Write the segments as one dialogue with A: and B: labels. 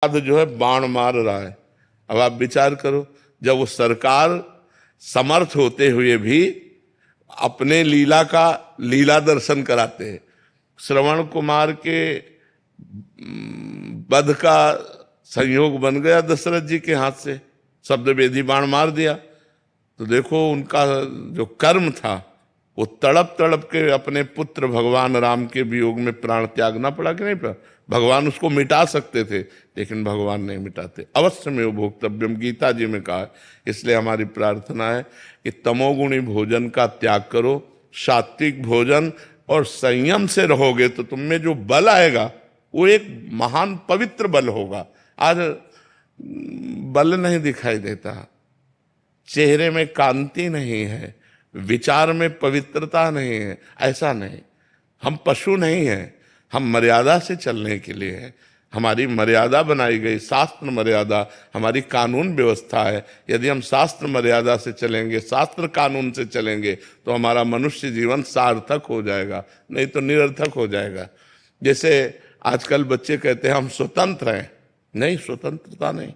A: जो है बाण मार रहा है। अब आप विचार करो, जब वो सरकार समर्थ होते हुए भी अपने लीला दर्शन कराते हैं। श्रवण कुमार के वध का संयोग बन गया दशरथ जी के हाथ से, शब्द वेदी बाण मार दिया। तो देखो उनका जो कर्म था वो तड़प तड़प के अपने पुत्र भगवान राम के वियोग में प्राण त्यागना पड़ा कि नहीं पड़ा। भगवान उसको मिटा सकते थे, लेकिन भगवान नहीं मिटाते। अवश्य में वो भोक्तव्यम गीता जी में कहा है। इसलिए हमारी प्रार्थना है कि तमोगुणी भोजन का त्याग करो, सात्विक भोजन और संयम से रहोगे तो तुम में जो बल आएगा वो एक महान पवित्र बल होगा। आज बल नहीं दिखाई देता, चेहरे में कांति नहीं है, विचार में पवित्रता नहीं है। ऐसा नहीं, हम पशु नहीं हैं, हम मर्यादा से चलने के लिए हैं। हमारी मर्यादा बनाई गई, शास्त्र मर्यादा हमारी कानून व्यवस्था है। यदि हम शास्त्र मर्यादा से चलेंगे, शास्त्र कानून से चलेंगे तो हमारा मनुष्य जीवन सार्थक हो जाएगा, नहीं तो निरर्थक हो जाएगा। जैसे आजकल बच्चे कहते हैं हम स्वतंत्र हैं। नहीं, स्वतंत्रता नहीं।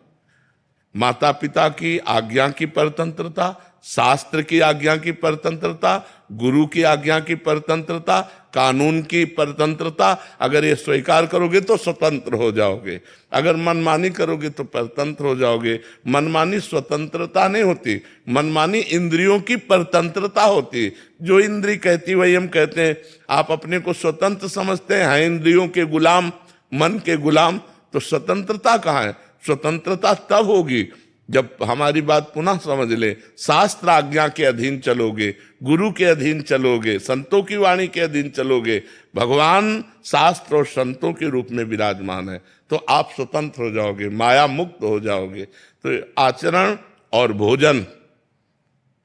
A: माता पिता की आज्ञा की परतंत्रता, शास्त्र की आज्ञा की परतंत्रता, गुरु की आज्ञा की परतंत्रता, कानून की परतंत्रता, अगर ये स्वीकार करोगे तो स्वतंत्र हो जाओगे। अगर मनमानी करोगे तो परतंत्र हो जाओगे। मनमानी स्वतंत्रता नहीं होती, मनमानी इंद्रियों की परतंत्रता होती। जो इंद्री कहती वही हम कहते हैं। आप अपने को स्वतंत्र समझते हैं, इंद्रियों के गुलाम, मन के गुलाम, तो स्वतंत्रता कहाँ है? स्वतंत्रता तब होगी जब हमारी बात पुनः समझ ले, शास्त्र आज्ञा के अधीन चलोगे, गुरु के अधीन चलोगे, संतों की वाणी के अधीन चलोगे। भगवान शास्त्र और संतों के रूप में विराजमान है, तो आप स्वतंत्र हो जाओगे, माया मुक्त हो जाओगे। तो आचरण और भोजन,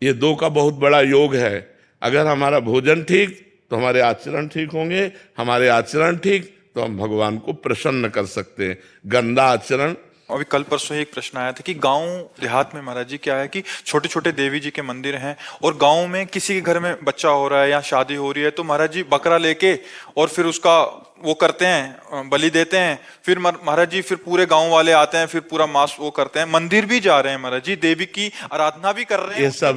A: ये दो का बहुत बड़ा योग है। अगर हमारा भोजन ठीक तो हमारे आचरण ठीक होंगे, हमारे आचरण ठीक तो हम भगवान को प्रसन्न कर सकते हैं। गंदा आचरण।
B: अभी कल परसों ही एक प्रश्न आया था कि गांव देहात में महाराज जी क्या है कि छोटे छोटे देवी जी के मंदिर हैं और गांव में किसी के घर में बच्चा हो रहा है या शादी हो रही है तो महाराज जी बकरा लेके और फिर उसका वो करते हैं, बलि देते हैं। फिर महाराज जी फिर पूरे गांव वाले आते हैं, फिर पूरा मांस वो करते हैं, मंदिर भी जा रहे हैं महाराज जी, देवी की आराधना भी कर रहे हैं।
A: ये सब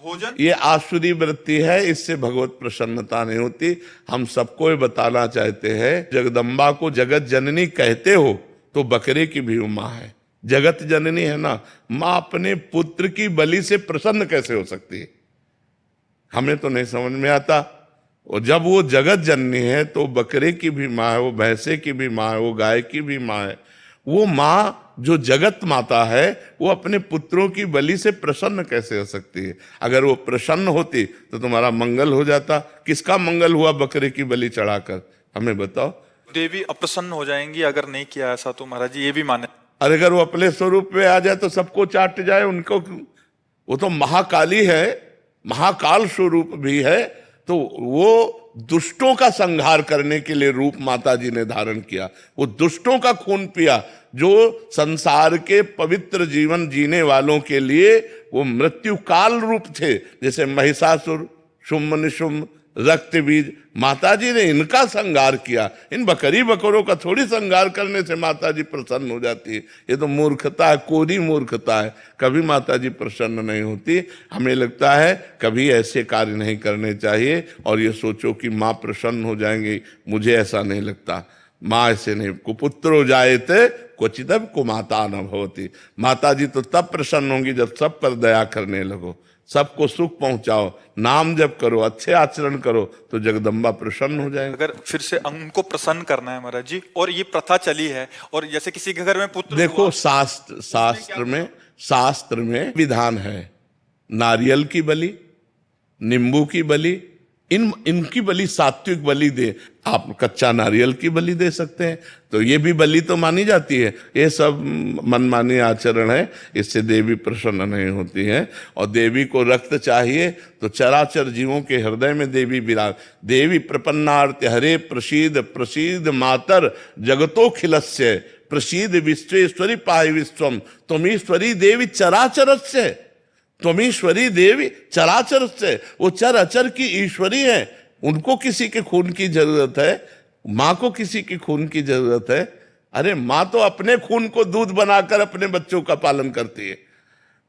B: भोजन, ये
A: आसुरी वृत्ति है, इससे भगवत प्रसन्नता नहीं होती। हम सबको बताना चाहते हैं, जगदम्बा को जगत जननी कहते हो तो बकरे की भी माँ है, जगत जननी है ना। माँ अपने पुत्र की बलि से प्रसन्न कैसे हो सकती है? हमें तो नहीं समझ में आता। और जब वो जगत जननी है तो बकरे की भी माँ है, वो भैंसे की भी माँ है, वो गाय की भी माँ है। वो माँ जो जगत माता है वो अपने पुत्रों की बलि से प्रसन्न कैसे हो सकती है? अगर वो प्रसन्न होती तो तुम्हारा मंगल हो जाता। किसका मंगल हुआ बकरे की बलि चढ़ाकर? हमें बताओ।
B: देवी अप्रसन्न हो जाएंगी अगर नहीं किया ऐसा, तो महाराज जी ये भी माने।
A: अरे अगर वो अपने स्वरूप में आ जाए तो सबको चाट जाए उनको। वो तो महाकाली है, महाकाल स्वरूप भी है। तो वो दुष्टों का संहार करने के लिए रूप माता जी ने धारण किया। वो दुष्टों का खून पिया, जो संसार के पवित्र जीवन जीने वालों के लिए वो मृत्यु काल रूप थे। जैसे महिषासुर, शुम्भ निशुम्भ, रक्त बीज, माता जी ने इनका संहार किया। इन बकरी बकरों का थोड़ी संहार करने से माता जी प्रसन्न हो जाती है। ये तो मूर्खता है, कोरी मूर्खता है। कभी माता जी प्रसन्न नहीं होती। हमें लगता है कभी ऐसे कार्य नहीं करने चाहिए और ये सोचो कि माँ प्रसन्न हो जाएंगी। मुझे ऐसा नहीं लगता। माँ ऐसे नहीं। कुपुत्रो जायते क्वचिदपि कुमाता न भवति। माता जी तो तब प्रसन्न होंगी जब सब पर दया करने लगो, सबको सुख पहुंचाओ, नाम जप करो, अच्छे आचरण करो, तो जगदम्बा प्रसन्न हो जाएगी।
B: अगर फिर से उनको प्रसन्न करना है महाराज जी, और ये प्रथा चली है, और जैसे किसी के घर में पुत्र
A: देखो शास्त्र में विधान है, नारियल की बलि, नींबू की बलि, इनकी बलि सात्विक बलि दे। आप कच्चा नारियल की बलि दे सकते हैं, तो ये भी बलि तो मानी जाती है। ये सब मनमानी आचरण है, इससे देवी प्रसन्न नहीं होती है। और देवी को रक्त चाहिए तो चराचर जीवों के हृदय में देवी विराज। देवी प्रपन्नार्थ हरे प्रसीद प्रसीद मातर जगतोखिलस्य प्रसीद विश्वेश्वरी पाहि विश्वम त्वमीश्वरी देवी चराचरस्य। त्वमीश्वरी देवी चराचर से, वो चर अचर की ईश्वरी है। उनको किसी के खून की जरूरत है, माँ को किसी की खून की जरूरत है? अरे माँ तो अपने खून को दूध बनाकर अपने बच्चों का पालन करती है।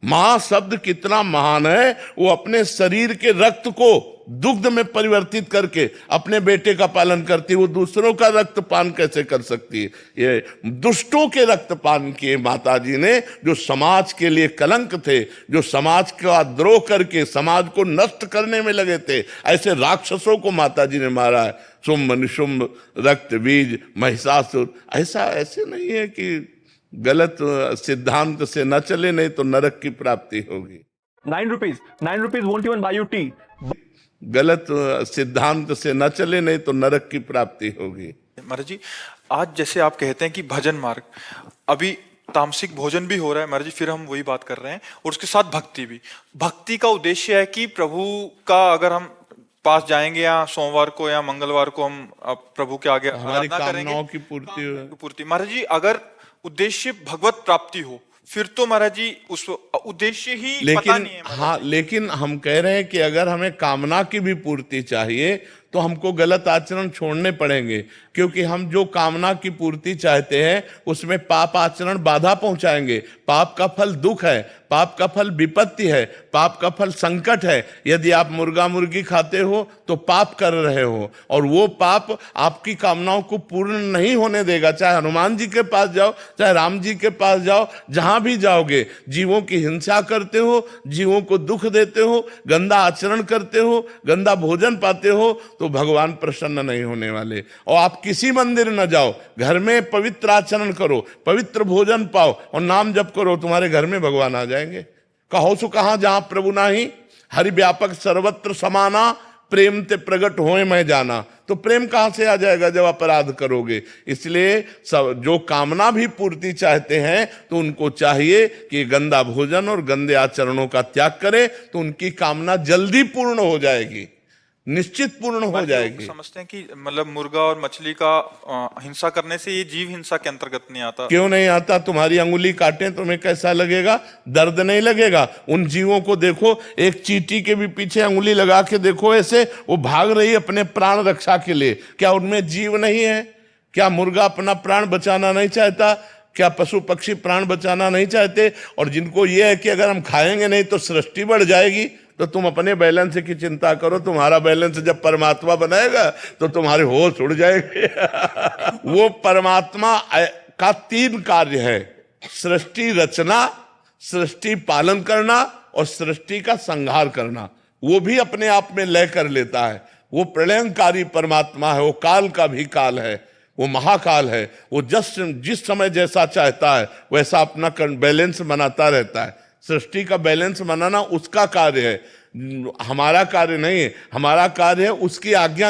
A: मां शब्द कितना महान है, वो अपने शरीर के रक्त को दुग्ध में परिवर्तित करके अपने बेटे का पालन करती है। वो दूसरों का रक्त पान कैसे कर सकती है? ये दुष्टों के रक्त पान किए माता जी ने, जो समाज के लिए कलंक थे, जो समाज का द्रोह करके समाज को नष्ट करने में लगे थे, ऐसे राक्षसों को माता जी ने मारा है। शुंभ निशुंभ, रक्त बीज, महिषासुर। ऐसे नहीं है कि गलत सिद्धांत से न चले, नहीं तो नरक की प्राप्ति होगी।
C: 9 rupees. 9 rupees won't even buy you tea.
A: गलत सिद्धांत से न चले, नहीं तो नरक की प्राप्ति होगी।
B: महाराज जी, आज जैसे आप कहते हैं कि भजन मार्ग, अभी तामसिक भोजन भी हो रहा है महाराज जी, फिर हम वही बात कर रहे हैं, और उसके साथ भक्ति भी। भक्ति का उद्देश्य है कि प्रभु का अगर हम पास जाएंगे या सोमवार को या मंगलवार को हम प्रभु के आगे
A: हमारी
B: आराधना
A: कामनाओं
B: करेंगे,
A: की पूर्ति
B: महाराज जी, अगर उद्देश्य भगवत प्राप्ति हो, फिर तो महाराज जी उस उद्देश्य ही पता नहीं है।
A: हाँ, लेकिन हम कह रहे हैं कि अगर हमें कामना की भी पूर्ति चाहिए तो हमको गलत आचरण छोड़ने पड़ेंगे, क्योंकि हम जो कामना की पूर्ति चाहते हैं उसमें पाप आचरण बाधा पहुंचाएंगे। पाप का फल दुख है, पाप का फल विपत्ति है, पाप का फल संकट है। यदि आप मुर्गा मुर्गी खाते हो तो पाप कर रहे हो, और वो पाप आपकी कामनाओं को पूर्ण नहीं होने देगा। चाहे हनुमान जी के पास जाओ, चाहे राम जी के पास जाओ, जहां भी जाओगे जीवों की हिंसा करते हो, जीवों को दुख देते हो, गंदा आचरण करते हो, गंदा भोजन पाते हो, तो भगवान प्रसन्न नहीं होने वाले। और आप किसी मंदिर न जाओ, घर में पवित्र आचरण करो, पवित्र भोजन पाओ और नाम जप करो, तुम्हारे घर में भगवान आ जाएंगे। कहो सो कहां जहां प्रभु नाही, हरि व्यापक सर्वत्र समाना, प्रेम ते प्रगट होए मैं जाना। तो प्रेम कहां से आ जाएगा जब अपराध करोगे? इसलिए सब जो कामना भी पूर्ति चाहते हैं तो उनको चाहिए कि गंदा भोजन और गंदे आचरणों का त्याग करें, तो उनकी कामना जल्दी पूर्ण हो जाएगी, निश्चित पूर्ण हो जाएगी।
B: समझते हैं कि मतलब मुर्गा और मछली का हिंसा करने से ये जीव हिंसा के अंतर्गत नहीं आता।
A: क्यों नहीं आता? तुम्हारी अंगुली काटे तुम्हें कैसा लगेगा? दर्द नहीं लगेगा? उन जीवों को देखो, एक चींटी के भी पीछे अंगुली लगा के देखो, ऐसे वो भाग रही है अपने प्राण रक्षा के लिए। क्या उनमें जीव नहीं है? क्या मुर्गा अपना प्राण बचाना नहीं चाहता? क्या पशु पक्षी प्राण बचाना नहीं चाहते? और जिनको ये है कि अगर हम खाएंगे नहीं तो सृष्टि बढ़ जाएगी, तो तुम अपने बैलेंस की चिंता करो। तुम्हारा बैलेंस जब परमात्मा बनाएगा तो तुम्हारे होश उड़ जाएंगे। वो परमात्मा का 3 कार्य है: सृष्टि रचना, सृष्टि पालन करना और सृष्टि का संहार करना। वो भी अपने आप में लय कर लेता है। वो प्रलयंकारी परमात्मा है, वो काल का भी काल है, वो महाकाल है। वो जिस समय जैसा चाहता है वैसा अपना बैलेंस बनाता रहता है। सृष्टि का बैलेंस बनाना उसका कार्य है, हमारा कार्य नहीं है। हमारा कार्य है उसकी आज्ञा